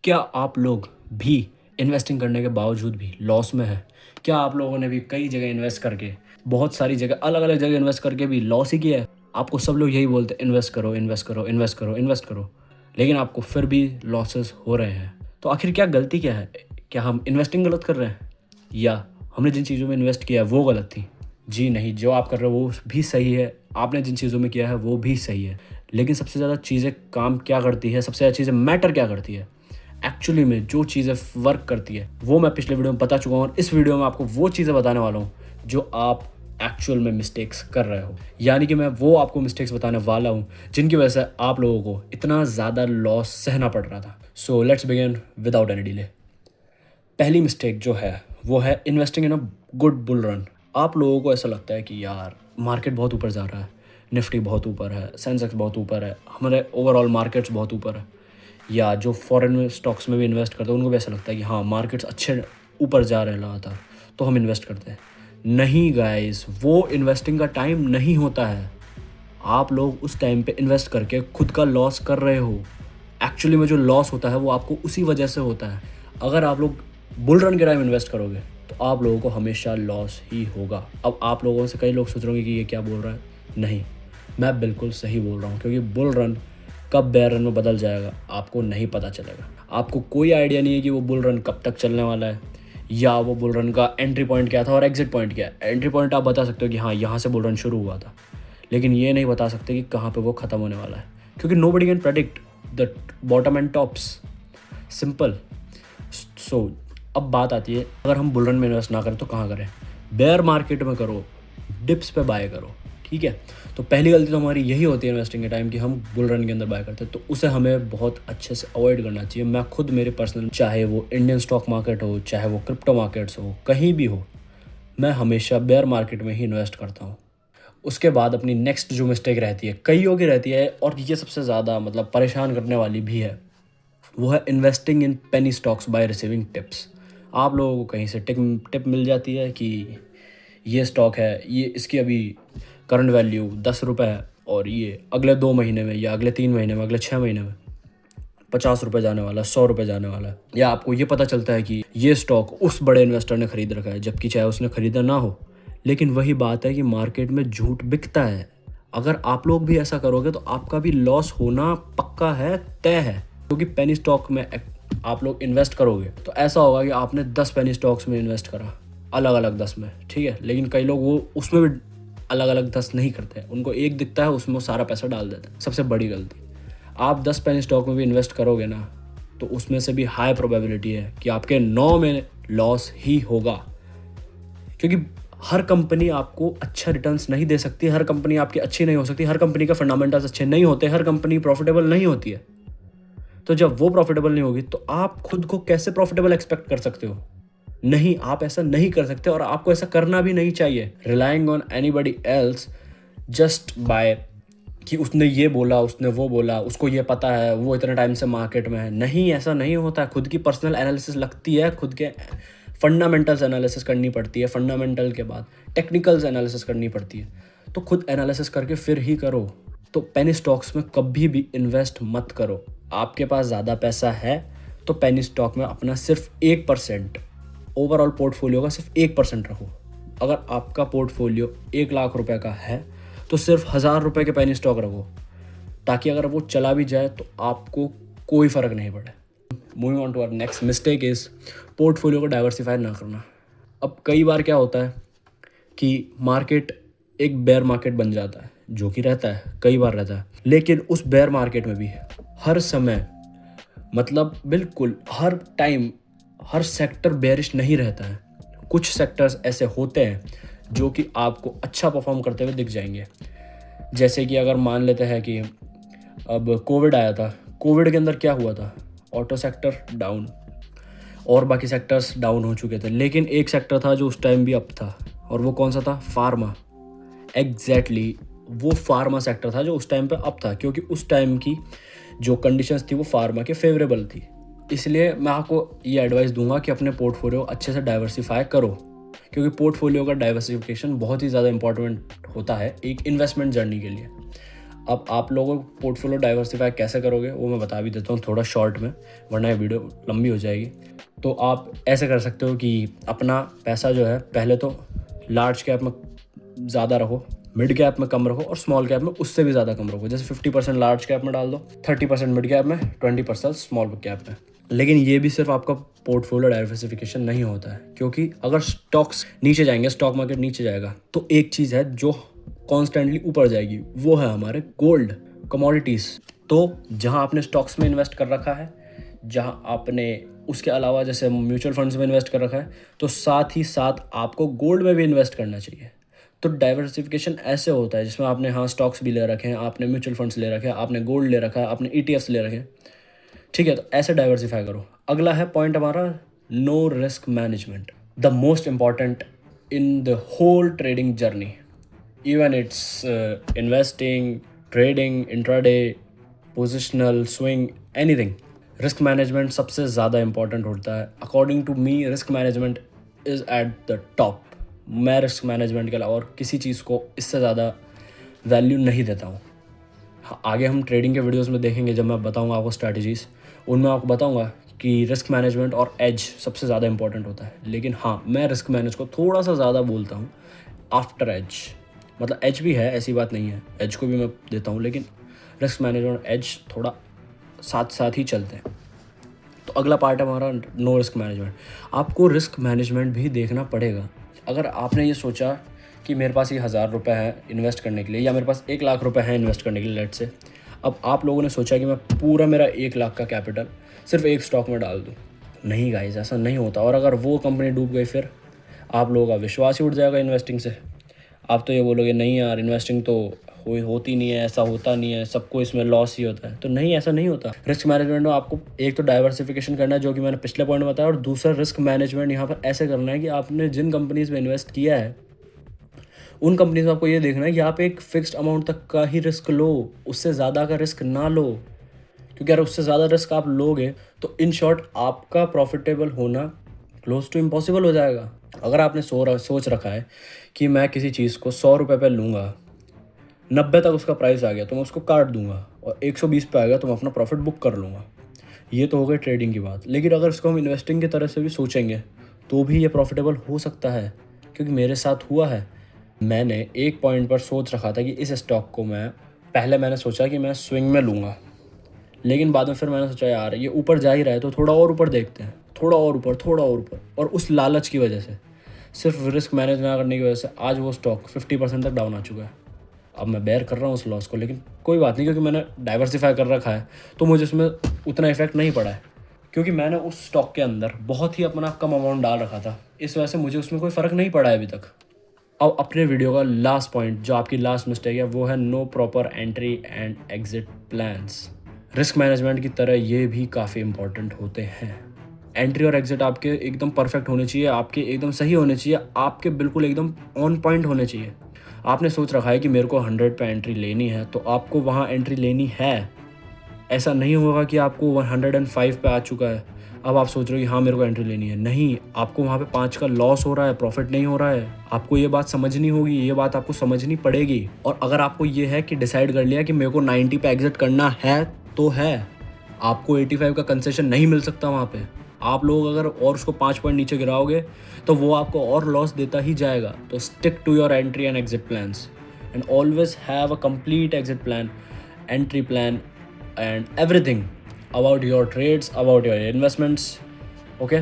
क्या आप लोग भी इन्वेस्टिंग करने के बावजूद भी लॉस में हैं? क्या आप लोगों ने भी कई जगह इन्वेस्ट करके, बहुत सारी जगह अलग-अलग जगह इन्वेस्ट करके भी लॉस ही किया है? आपको सब लोग यही बोलते हैं इन्वेस्ट करो, इन्वेस्ट करो, इन्वेस्ट करो, इन्वेस्ट करो, लेकिन आपको फिर भी लॉसेस हो रहे हैं। तो आखिर क्या गलती क्या है? क्या हम इन्वेस्टिंग गलत कर रहे हैं? या हमने जिन चीज़ों में इन्वेस्ट किया है वो गलत थी? जी नहीं, जो आप कर रहे हो वो भी सही है, आपने जिन चीज़ों में किया है वो भी सही है। लेकिन सबसे ज़्यादा चीज़ें काम क्या करती है, सबसे ज़्यादा चीज़ें मैटर क्या करती है? एक्चुअली में जो चीज़ें वर्क करती है वो मैं पिछले वीडियो में बता चुका हूँ और इस वीडियो में आपको वो चीज़ें बताने वाला हूँ जो आप एक्चुअल में मिस्टेक्स कर रहे हो। यानी कि मैं वो आपको मिस्टेक्स बताने वाला हूँ जिनकी वजह से आप लोगों को इतना ज़्यादा लॉस सहना पड़ रहा था। So let's begin without any delay. पहली मिस्टेक जो है वो है investing in a good bull run. आप लोगों को ऐसा लगता है कि यार मार्केट बहुत ऊपर जा रहा है, निफ्टी बहुत ऊपर है, सेंसेक्स बहुत ऊपर है, हमारे ओवरऑल मार्केट्स बहुत ऊपर है, या जो फॉरेन में स्टॉक्स में भी इन्वेस्ट करते हैं उनको भी ऐसा लगता है कि हाँ मार्केट्स अच्छे ऊपर जा रहे हैं लगातार, तो हम इन्वेस्ट करते हैं। नहीं गाइस, वो इन्वेस्टिंग का टाइम नहीं होता है। आप लोग उस टाइम पे इन्वेस्ट करके खुद का लॉस कर रहे हो। एक्चुअली में जो लॉस होता है वो आपको उसी वजह से होता है। अगर आप लोग बुल रन के टाइम इन्वेस्ट करोगे तो आप लोगों को हमेशा लॉस ही होगा। अब आप लोगों से कई लोग सोच रहे होंगे कि ये क्या बोल रहा है। नहीं, मैं बिल्कुल सही बोल रहा हूँ, क्योंकि बुल रन कब बेयर रन में बदल जाएगा आपको नहीं पता चलेगा। आपको कोई आइडिया नहीं है कि वो बुल रन कब तक चलने वाला है, या वो बुल रन का एंट्री पॉइंट क्या था और एग्जिट पॉइंट क्या है। एंट्री पॉइंट आप बता सकते हो कि हाँ यहाँ से बुल रन शुरू हुआ था, लेकिन ये नहीं बता सकते कि कहाँ पे वो ख़त्म होने वाला है, क्योंकि nobody can predict the bottom and tops. Simple. So अब बात आती है, अगर हम बुल रन में इन्वेस्ट ना करें तो कहाँ करें? बेयर मार्केट में करो, डिप्स पे बाय करो, ठीक है। तो पहली गलती तो हमारी यही होती है इन्वेस्टिंग के टाइम कि हम बुल रन के अंदर बाय करते हैं, तो उसे हमें बहुत अच्छे से अवॉइड करना चाहिए। मैं खुद मेरे पर्सनल, चाहे वो इंडियन स्टॉक मार्केट हो, चाहे वो क्रिप्टो मार्केट्स हो, कहीं भी हो, मैं हमेशा बेयर मार्केट में ही इन्वेस्ट करता हूँ। उसके बाद अपनी नेक्स्ट जो मिस्टेक रहती है, कईयों की रहती है और ये सबसे ज़्यादा मतलब परेशान करने वाली भी है, वो है investing in penny stocks by receiving tips. आप लोगों को कहीं से टिप मिल जाती है कि ये स्टॉक है, ये इसकी अभी करंट वैल्यू 10 रुपये है और ये अगले 2 महीने में या अगले 3 महीने में, अगले 6 महीने में 50 रुपये जाने वाला है, 100 रुपये जाने वाला है। या आपको ये पता चलता है कि ये स्टॉक उस बड़े इन्वेस्टर ने खरीद रखा है, जबकि चाहे उसने खरीदा ना हो। लेकिन वही बात है कि मार्केट में झूठ बिकता है। अगर आप लोग भी ऐसा करोगे तो आपका भी लॉस होना पक्का है, तय है। क्योंकि पेनी स्टॉक में आप लोग इन्वेस्ट करोगे तो ऐसा होगा कि आपने 10 पेनी स्टॉक्स में इन्वेस्ट करा, अलग अलग 10 में, ठीक है। लेकिन कई लोग वो उसमें भी अलग अलग 10 नहीं करते हैं, उनको एक दिखता है उसमें वो सारा पैसा डाल देते हैं। सबसे बड़ी गलती, आप 10 पेनी स्टॉक में भी इन्वेस्ट करोगे ना, तो उसमें से भी हाई प्रोबेबिलिटी है कि आपके 9 में लॉस ही होगा। क्योंकि हर कंपनी आपको अच्छा रिटर्न्स नहीं दे सकती, हर कंपनी आपकी अच्छी नहीं हो सकती, हर कंपनी का फंडामेंटल्स अच्छे नहीं होते, हर कंपनी प्रॉफिटेबल नहीं होती है। तो जब वो प्रॉफिटेबल नहीं होगी तो आप खुद को कैसे प्रॉफिटेबल एक्सपेक्ट कर सकते हो? नहीं, आप ऐसा नहीं कर सकते और आपको ऐसा करना भी नहीं चाहिए। Relying on anybody else just by कि उसने ये बोला, उसने वो बोला, उसको ये पता है, वो इतने टाइम से मार्केट में है। नहीं, ऐसा नहीं होता है। खुद की पर्सनल एनालिसिस लगती है, खुद के फंडामेंटल्स एनालिसिस करनी पड़ती है, फंडामेंटल के बाद टेक्निकल्स एनालिसिस करनी पड़ती है। तो खुद एनालिसिस करके फिर ही करो। तो पेनी स्टॉक्स में कभी भी इन्वेस्ट मत करो। आपके पास ज़्यादा पैसा है तो पेनी स्टॉक में अपना सिर्फ 1%, ओवरऑल पोर्टफोलियो का सिर्फ 1% रखो। अगर आपका पोर्टफोलियो 1 लाख रुपए का है तो सिर्फ 1000 रुपये के पेनी स्टॉक रखो, ताकि अगर वो चला भी जाए तो आपको कोई फ़र्क नहीं पड़े। Moving on to our next mistake is portfolio को डाइवर्सिफाई ना करना। अब कई बार क्या होता है कि मार्केट एक बेयर मार्केट बन जाता है, जो कि रहता है, कई बार रहता है। लेकिन उस बेयर मार्केट में भी हर समय, मतलब बिल्कुल हर टाइम, हर सेक्टर बेयरिश नहीं रहता है। कुछ सेक्टर्स ऐसे होते हैं जो कि आपको अच्छा परफॉर्म करते हुए दिख जाएंगे। जैसे कि अगर मान लेते हैं कि अब कोविड आया था, कोविड के अंदर क्या हुआ था? ऑटो सेक्टर डाउन और बाकी सेक्टर्स डाउन हो चुके थे, लेकिन एक सेक्टर था जो उस टाइम भी अप था, और वो कौन सा था? फार्मा। एग्जैक्टली वो फार्मा सेक्टर था जो उस टाइम पे अप था, क्योंकि उस टाइम की जो कंडीशंस थी वो फार्मा के फेवरेबल थी। इसलिए मैं आपको ये एडवाइस दूंगा कि अपने पोर्टफोलियो अच्छे से डाइवर्सिफाई करो, क्योंकि पोर्टफोलियो का डाइवर्सिफिकेशन बहुत ही ज़्यादा इंपॉर्टेंट होता है एक इन्वेस्टमेंट जर्नी के लिए। अब आप लोगों को पोर्टफोलियो डाइवर्सिफाई कैसे करोगे वो मैं बता भी देता हूँ थोड़ा शॉर्ट में, वरना ये वीडियो लंबी हो जाएगी। तो आप ऐसे कर सकते हो कि अपना पैसा जो है पहले तो लार्ज कैप में ज़्यादा रखो, मिड कैप में कम रखो और स्मॉल कैप में उससे भी ज़्यादा कम रखो। जैसे 50% लार्ज कैप में डाल दो, 30% मिड कैप में, 20% स्मॉल कैप में। लेकिन ये भी सिर्फ आपका पोर्टफोलियो डाइवर्सिफिकेशन नहीं होता है, क्योंकि अगर स्टॉक्स नीचे जाएंगे, स्टॉक मार्केट नीचे जाएगा, तो एक चीज़ है जो कॉन्स्टेंटली ऊपर जाएगी, वो है हमारे गोल्ड, कमोडिटीज़। तो जहाँ आपने स्टॉक्स में इन्वेस्ट कर रखा है, जहाँ आपने उसके अलावा जैसे म्यूचुअल फंड्स में इन्वेस्ट कर रखा है, तो साथ ही साथ आपको गोल्ड में भी इन्वेस्ट करना चाहिए। तो डाइवर्सिफिकेशन ऐसे होता है जिसमें आपने हाँ स्टॉक्स भी ले रखे हैं, आपने म्यूचुअल फंड्स ले रखे हैं, आपने गोल्ड ले रखा है, आपने ETFs ले रखे हैं, ठीक है। तो ऐसे डाइवर्सिफाई करो। अगला है पॉइंट हमारा, no risk management, the most important in the whole trading journey, even it's investing, trading, intraday, positional, swing, anything. Risk management सबसे ज़्यादा इंपॉर्टेंट होता है। According to me risk management is at the top. मैं risk management के अलावा और किसी चीज़ को इससे ज़्यादा वैल्यू नहीं देता हूँ। हाँ, आगे हम ट्रेडिंग के वीडियोस में देखेंगे, जब मैं बताऊँगा आपको स्ट्रैटेजीज़, उनमें आपको बताऊँगा कि रिस्क मैनेजमेंट और एज सबसे ज़्यादा इंपॉर्टेंट होता है। लेकिन हाँ, मैं रिस्क मैनेज को थोड़ा सा ज़्यादा बोलता हूँ आफ्टर एज। मतलब एज भी है, ऐसी बात नहीं है, एज को भी मैं देता हूँ, लेकिन रिस्क मैनेजमेंट और एज थोड़ा साथ साथ ही चलते हैं। तो अगला पार्ट है हमारा नो रिस्क मैनेजमेंट। आपको रिस्क मैनेजमेंट भी देखना पड़ेगा। अगर आपने ये सोचा कि मेरे पास ये 1000 रुपये है इन्वेस्ट करने के लिए, या मेरे पास 1 लाख रुपए है इन्वेस्ट करने के लिए, लेट से, अब आप लोगों ने सोचा कि मैं पूरा मेरा 1 लाख का कैपिटल सिर्फ एक स्टॉक में डाल दूँ। नहीं गाइस, ऐसा नहीं होता। और अगर वो कंपनी डूब गई, फिर आप लोगों का विश्वास ही उठ जाएगा इन्वेस्टिंग से। आप तो ये बोलोगे नहीं यार, इन्वेस्टिंग तो होती नहीं है, ऐसा होता नहीं है, सबको इसमें लॉस ही होता है। तो नहीं, ऐसा नहीं होता। रिस्क मैनेजमेंट में आपको एक तो डाइवर्सिफिकेशन करना है, जो कि मैंने पिछले पॉइंट में बताया, और दूसरा रिस्क मैनेजमेंट यहाँ पर ऐसे करना है कि आपने जिन कंपनीज में इन्वेस्ट किया है उन कंपनीज में आपको ये देखना है कि आप एक फिक्स्ड अमाउंट तक का ही रिस्क लो, उससे ज़्यादा का रिस्क ना लो। क्योंकि अगर उससे ज़्यादा रिस्क आप लोगे तो इन शॉर्ट आपका प्रॉफिटेबल होना क्लोज टू इम्पॉसिबल हो जाएगा। अगर आपने सोच रखा है कि मैं किसी चीज़ को 100 रुपये पर लूँगा, 90 तक उसका प्राइस आ गया तो मैं उसको काट दूंगा, और 120 पे आ गया तो मैं अपना प्रॉफिट बुक कर लूँगा। ये तो हो गई ट्रेडिंग की बात। लेकिन अगर इसको हम इन्वेस्टिंग की तरह से भी सोचेंगे तो भी ये प्रॉफिटेबल हो सकता है, क्योंकि मेरे साथ हुआ है। मैंने एक पॉइंट पर सोच रखा था कि इस स्टॉक को पहले मैंने सोचा कि मैं स्विंग में लूँगा, लेकिन बाद में फिर मैंने सोचा यार ये ऊपर जा ही रहा है तो थोड़ा और ऊपर देखते हैं, थोड़ा और ऊपर, थोड़ा और ऊपर। और उस लालच की वजह से, सिर्फ रिस्क मैनेज ना करने की वजह से, आज वो स्टॉक 50% तक डाउन आ चुका है। अब मैं बेयर कर रहा हूँ उस लॉस को, लेकिन कोई बात नहीं, क्योंकि मैंने डाइवर्सिफाई कर रखा है तो मुझे उसमें उतना इफेक्ट नहीं पड़ा है, क्योंकि मैंने उस स्टॉक के अंदर बहुत ही अपना कम अमाउंट डाल रखा था। इस वजह से मुझे उसमें कोई फ़र्क नहीं पड़ा है अभी तक। अब अपने वीडियो का लास्ट पॉइंट, जो आपकी लास्ट मिस्टेक है, वो है no proper entry and exit plans. Risk management की तरह ये भी काफ़ी इंपॉर्टेंट होते हैं। एंट्री और एग्जिट आपके एकदम परफेक्ट होने चाहिए, आपके एकदम सही होने चाहिए, आपके बिल्कुल एकदम ऑन पॉइंट होने चाहिए। आपने सोच रखा है कि मेरे को 100 पे एंट्री लेनी है तो आपको वहाँ एंट्री लेनी है। ऐसा नहीं होगा कि आपको 105 पे आ चुका है, अब आप सोच रहे हो कि हाँ मेरे को एंट्री लेनी है। नहीं, आपको वहाँ पे 5 का लॉस हो रहा है, प्रॉफिट नहीं हो रहा है। आपको ये बात समझनी होगी, ये बात आपको समझनी पड़ेगी। और अगर आपको ये है कि डिसाइड कर लिया कि मेरे को 90 पे एग्जिट करना है तो है, आपको 85 का कंसेशन नहीं मिल सकता वहाँ पे। आप लोग अगर और उसको 5 पॉइंट नीचे गिराओगे तो वो आपको और लॉस देता ही जाएगा। तो stick to your entry and exit plans and always have a complete exit plan, entry plan and everything about your trades, about your investments, okay.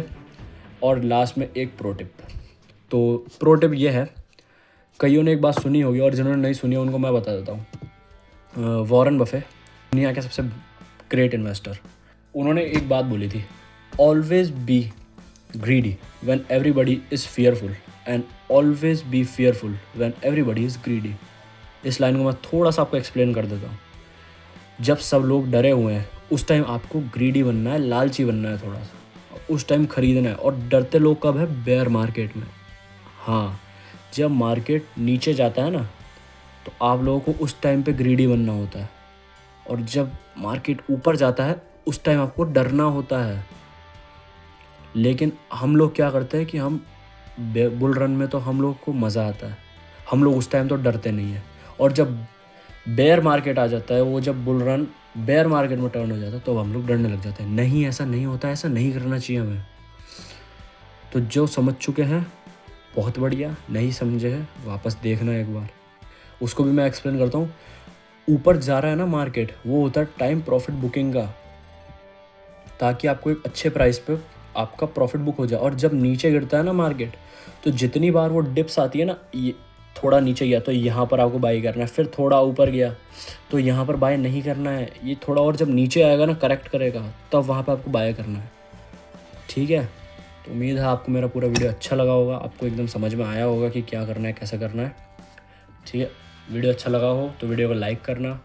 और लास्ट में एक प्रो टिप। तो प्रो टिप ये है, कईयों ने एक बात सुनी होगी और जिन्होंने नहीं सुनी है उनको मैं बता देता हूँ। वॉरेन बफे, दुनिया के सबसे ग्रेट इन्वेस्टर, उन्होंने एक बात बोली थी, always be greedy when everybody is fearful and always be fearful when everybody is greedy. इस लाइन को मैं थोड़ा सा आपको एक्सप्लेन कर देता हूँ। जब सब लोग डरे हुए हैं उस टाइम आपको ग्रीडी बनना है, लालची बनना है थोड़ा सा, उस टाइम खरीदना है। और डरते लोग कब है? बेयर मार्केट में। हाँ, जब मार्केट नीचे जाता है ना तो आप लोगों को उस टाइम पे ग्रीडी बनना होता है, और जब मार्केट ऊपर जाता है उस टाइम आपको डरना होता है। लेकिन हम लोग क्या करते हैं कि हम बुल रन में तो हम लोग को मज़ा आता है, हम लोग उस टाइम तो डरते नहीं हैं। और जब बेयर मार्केट आ जाता है, वो जब बुल रन बेयर मार्केट में टर्न हो जाता है तो हम लोग डरने लग जाते हैं। नहीं, ऐसा नहीं होता, ऐसा नहीं करना चाहिए हमें। तो जो समझ चुके हैं बहुत बढ़िया, नहीं समझे हैं वापस देखना एक बार, उसको भी मैं एक्सप्लेन करता हूँ। ऊपर जा रहा है ना मार्केट, वो होता है टाइम प्रॉफिट बुकिंग का, ताकि आपको एक अच्छे प्राइस पे आपका प्रॉफिट बुक हो जाए। और जब नीचे गिरता है ना मार्केट, तो जितनी बार वो डिप्स आती है ना, ये थोड़ा नीचे गया तो यहाँ पर आपको बाई करना है, फिर थोड़ा ऊपर गया तो यहाँ पर बाय नहीं करना है, ये थोड़ा और जब नीचे आएगा ना करेक्ट करेगा तब वहाँ पर आपको बाय करना है। ठीक है, तो उम्मीद है आपको मेरा पूरा वीडियो अच्छा लगा होगा, आपको एकदम समझ में आया होगा कि क्या करना है, कैसे करना है। ठीक है, वीडियो अच्छा लगा हो तो वीडियो को लाइक करना,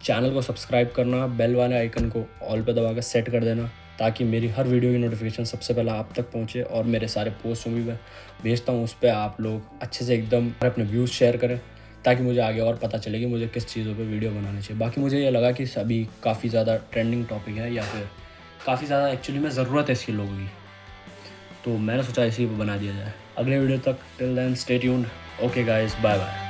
चैनल को सब्सक्राइब करना, बेल वाले आइकन को ऑल पे दबा कर सेट कर देना, ताकि मेरी हर वीडियो की नोटिफिकेशन सबसे पहले आप तक पहुंचे। और मेरे सारे पोस्ट जो भी मैं भेजता हूं उस पर आप लोग अच्छे से एकदम अपने व्यूज़ शेयर करें, ताकि मुझे आगे और पता चले कि मुझे किस चीज़ों पे वीडियो बनानी चाहिए। बाकी मुझे ये लगा कि अभी काफ़ी ज़्यादा ट्रेंडिंग टॉपिक है, या फिर काफ़ी ज़्यादा एक्चुअली में ज़रूरत है इसकी लोगों की, तो मैंने सोचा इसी पर बना दिया जाए। अगले वीडियो तक, till then stay tuned. Okay guys, bye bye.